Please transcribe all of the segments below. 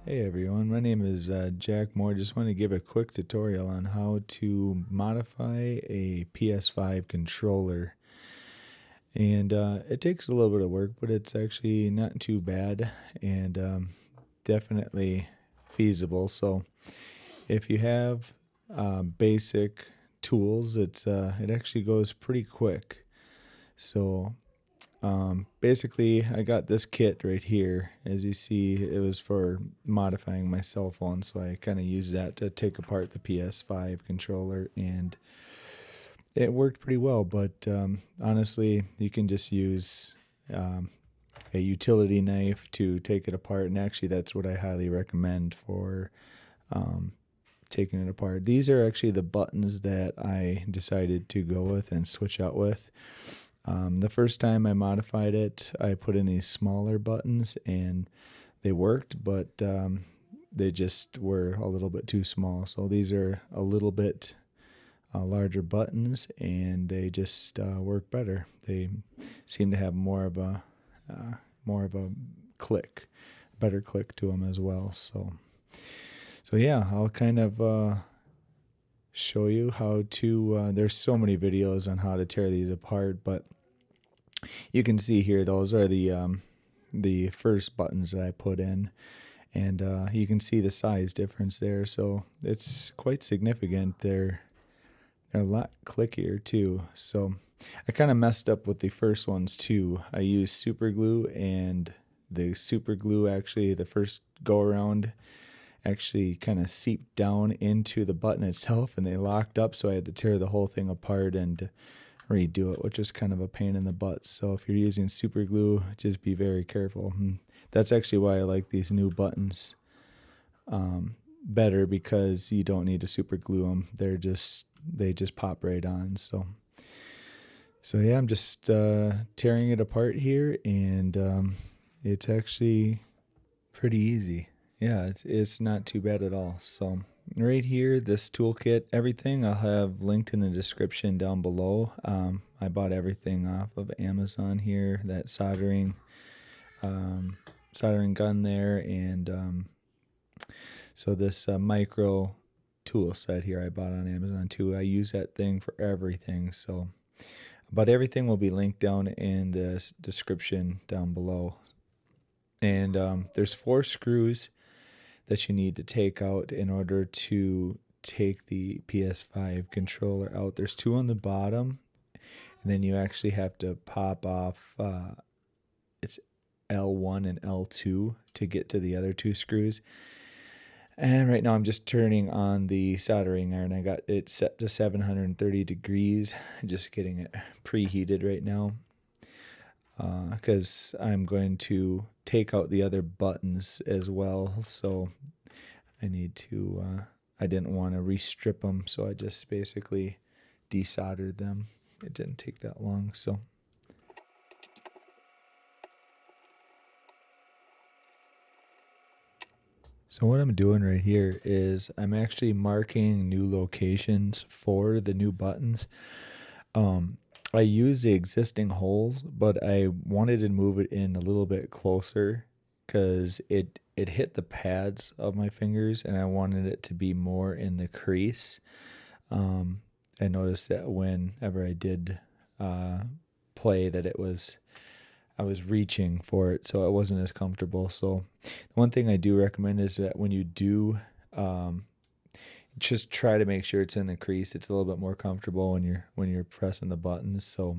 Hey everyone, my name is Jack Moore. Just want to give a quick tutorial on how to modify a PS5 controller. And it takes a little bit of work, but it's actually not too bad and definitely feasible. So if you have basic tools, it actually goes pretty quick. So basically, I got this kit right here. As you see, it was for modifying my cell phone, so I kind of used that to take apart the PS5 controller, and it worked pretty well. But honestly, you can just use a utility knife to take it apart, and actually, that's what I highly recommend for um, taking it apart. These are actually the buttons that I decided to go with and switch out with. The first time I modified it, I put in these smaller buttons and they worked, but they just were a little bit too small. So these are a little bit larger buttons and they just work better. They seem to have more of a click, better click to them as well. So yeah, I'll kind of show you how to. There's so many videos on how to tear these apart, but you can see here those are the first buttons that I put in, and you can see the size difference there. So it's quite significant. They're a lot clickier too. So I kind of messed up with the first ones too. I used super glue, and the super glue actually the first go around actually kind of seeped down into the button itself, and they locked up. So I had to tear the whole thing apart and redo it, which is kind of a pain in the butt. So if you're using super glue, just be very careful. And that's actually why I like these new buttons better, because you don't need to super glue them. They just pop right on. So yeah, I'm just tearing it apart here, and it's actually pretty easy. Yeah, it's not too bad at all. So right here, this toolkit, everything I'll have linked in the description down below. I bought everything off of Amazon here. That soldering gun there, and so this micro tool set here I bought on Amazon too. I use that thing for everything. So, but everything will be linked down in the description down below. And there's 4 screws that you need to take out in order to take the PS5 controller out. There's 2 on the bottom, and then you actually have to pop off it's L1 and L2 to get to the other 2 screws. And right now I'm just turning on the soldering iron. I got it set to 730 degrees, just getting it preheated right now, because I'm going to take out the other buttons as well. So I need to, I didn't want to restrip them, so I just basically desoldered them. It didn't take that long, so. So what I'm doing right here is I'm actually marking new locations for the new buttons. I use the existing holes, but I wanted to move it in a little bit closer because it hit the pads of my fingers, and I wanted it to be more in the crease. I noticed that whenever I did play, that I was reaching for it, so it wasn't as comfortable. So one thing I do recommend is that when you do, just try to make sure it's in the crease. It's a little bit more comfortable when you're pressing the buttons. So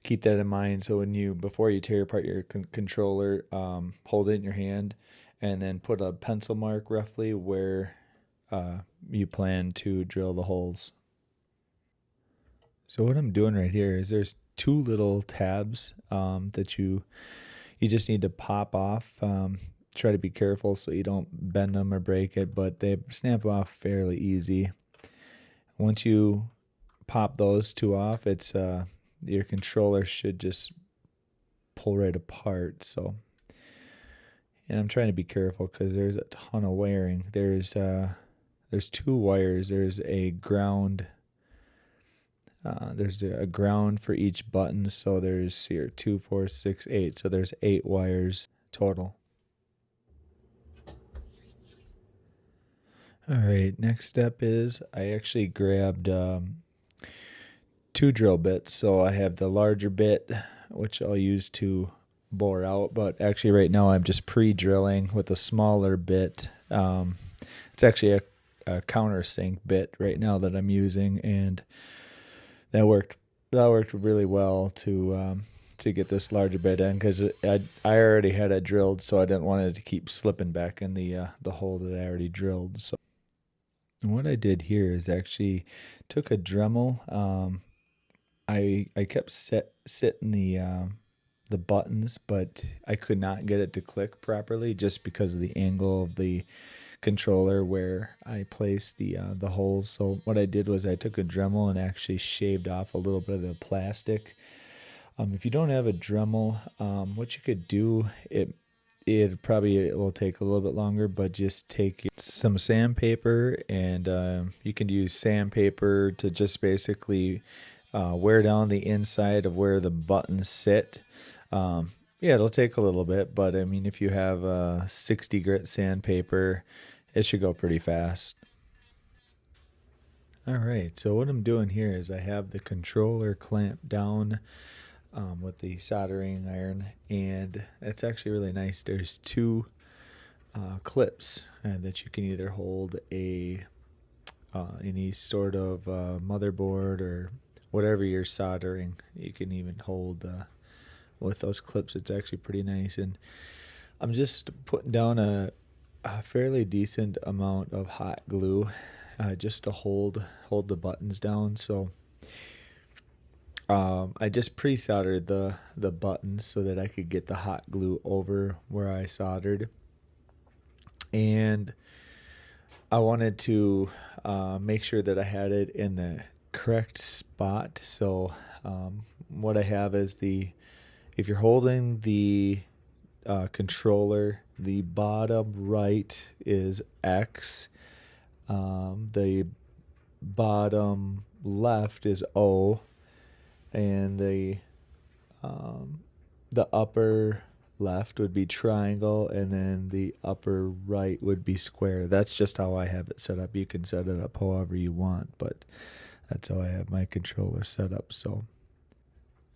keep that in mind. So before you tear apart your controller, hold it in your hand, and then put a pencil mark roughly where you plan to drill the holes. So what I'm doing right here is there's 2 little tabs that you just need to pop off. Try to be careful so you don't bend them or break it, but they snap off fairly easy. Once you pop those 2 off, it's your controller should just pull right apart. So, and I'm trying to be careful because there's a ton of wiring. There's 2 wires. There's a ground. There's a ground for each button. So there's here 2, 4, 6, 8. So there's 8 wires total. All right, next step is I actually grabbed two drill bits. So I have the larger bit, which I'll use to bore out, but actually right now I'm just pre-drilling with a smaller bit. It's actually a countersink bit right now that I'm using, and that worked really well to get this larger bit in, because I already had it drilled, so I didn't want it to keep slipping back in the hole that I already drilled. So what I did here is actually took a Dremel. I kept sitting the buttons, but I could not get it to click properly just because of the angle of the controller where I placed the holes. So what I did was I took a Dremel and actually shaved off a little bit of the plastic. If you don't have a Dremel, what you could do, it will take a little bit longer, but just take some sandpaper, and you can use sandpaper to just basically wear down the inside of where the buttons sit. Yeah, it'll take a little bit, but I mean, if you have 60 grit sandpaper, it should go pretty fast. All right, so what I'm doing here is I have the controller clamped down with the soldering iron, and it's actually really nice. There's two clips that you can either hold any sort of motherboard or whatever you're soldering. You can even hold with those clips. It's actually pretty nice, and I'm just putting down a fairly decent amount of hot glue just to hold the buttons down. So I just pre-soldered the buttons so that I could get the hot glue over where I soldered, and I wanted to make sure that I had it in the correct spot. So what I have is if you're holding the controller, the bottom right is X, the bottom left is O, and the upper left would be triangle, and then the upper right would be square. That's just how I have it set up. You can set it up however you want, but that's how I have my controller set up. So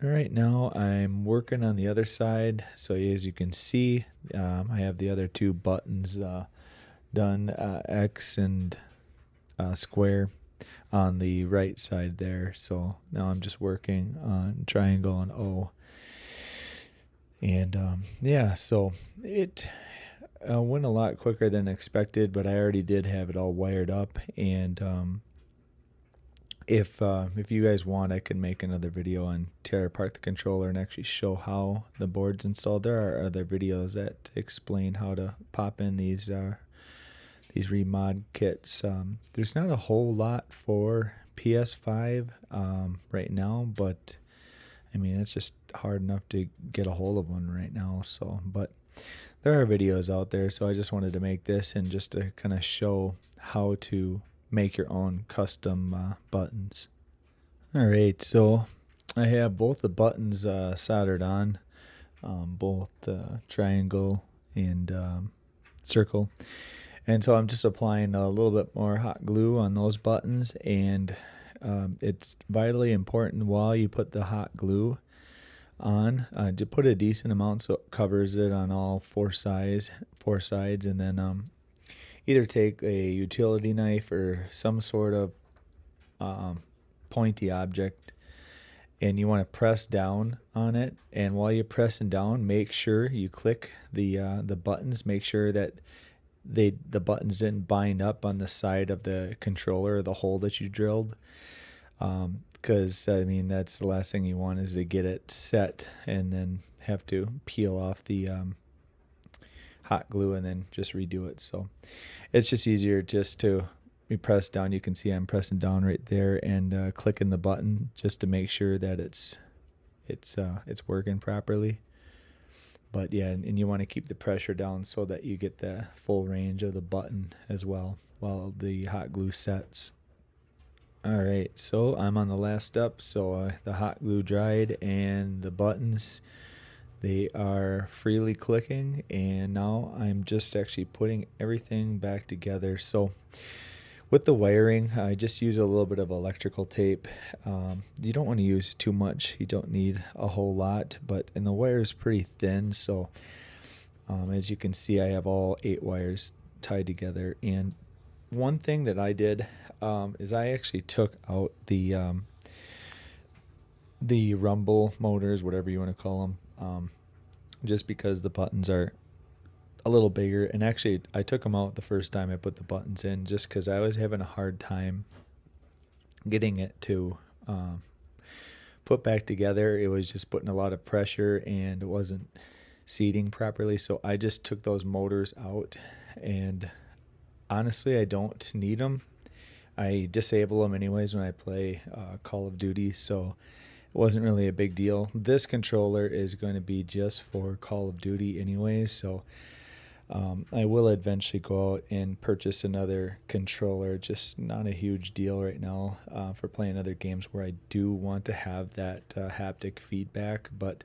right now I'm working on the other side. So as you can see, I have the other two buttons done, X and square on the right side there. So now I'm just working on triangle and O. And yeah, so it went a lot quicker than expected, but I already did have it all wired up. And if you guys want, I can make another video on tear apart the controller and actually show how the board's installed. There are other videos that explain how to pop in these remod kits. There's not a whole lot for PS5 right now, but I mean, it's just hard enough to get a hold of one right now. So, but there are videos out there. So I just wanted to make this and just to kind of show how to make your own custom buttons. All right, so I have both the buttons soldered on, both triangle and circle. And so I'm just applying a little bit more hot glue on those buttons, and it's vitally important while you put the hot glue on to put a decent amount so it covers it on all four sides, and then either take a utility knife or some sort of pointy object, and you want to press down on it. And while you're pressing down, make sure you click the buttons. Make sure that the buttons didn't bind up on the side of the controller or the hole that you drilled, because I mean, that's the last thing you want, is to get it set and then have to peel off the hot glue and then just redo it. So it's just easier just to be pressed down. You can see I'm pressing down right there and clicking the button just to make sure that it's working properly. But yeah, and you want to keep the pressure down so that you get the full range of the button as well while the hot glue sets. All right, so I'm on the last step. So the hot glue dried and the buttons, They are freely clicking, and now I'm just actually putting everything back together. So with the wiring, I just use a little bit of electrical tape. You don't want to use too much. You don't need a whole lot, and the wire is pretty thin. So as you can see, I have all 8 wires tied together. And one thing that I did is I actually took out the rumble motors, whatever you want to call them, just because the buttons are a little bigger. And actually, I took them out the first time I put the buttons in, just because I was having a hard time getting it to put back together. It was just putting a lot of pressure, and it wasn't seating properly. So I just took those motors out, and honestly, I don't need them. I disable them anyways when I play Call of Duty, so it wasn't really a big deal. This controller is going to be just for Call of Duty anyways, so I will eventually go out and purchase another controller. Just not a huge deal right now for playing other games where I do want to have that haptic feedback, but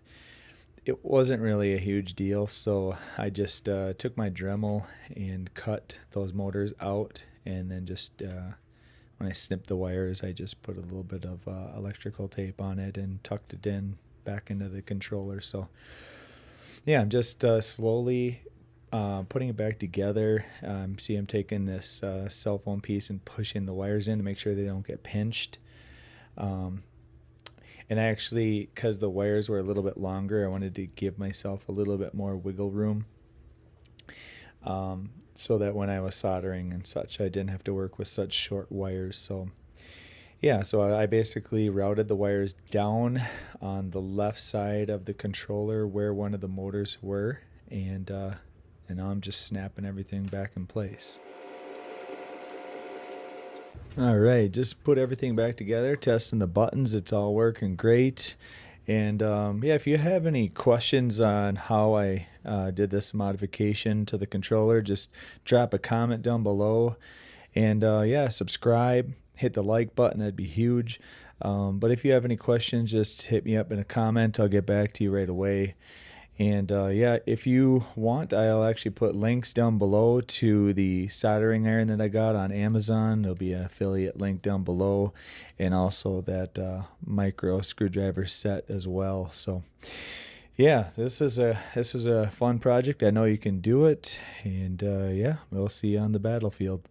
it wasn't really a huge deal. So I just took my Dremel and cut those motors out, and then just when I snipped the wires, I just put a little bit of electrical tape on it and tucked it in back into the controller. So yeah, I'm just slowly putting it back together. See, I'm taking this cell phone piece and pushing the wires in to make sure they don't get pinched. And I actually, because the wires were a little bit longer, I wanted to give myself a little bit more wiggle room, so that when I was soldering and such, I didn't have to work with such short wires. So yeah, so I basically routed the wires down on the left side of the controller where one of the motors were, and now I'm just snapping everything back in place. All right, just put everything back together, testing the buttons. It's all working great. And yeah, if you have any questions on how I did this modification to the controller, just drop a comment down below. And yeah, subscribe, hit the like button. That'd be huge. But if you have any questions, just hit me up in a comment. I'll get back to you right away. And yeah, if you want, I'll actually put links down below to the soldering iron that I got on Amazon. There'll be an affiliate link down below, and also that micro screwdriver set as well. So yeah, this is a fun project. I know you can do it, and yeah, we'll see you on the battlefield.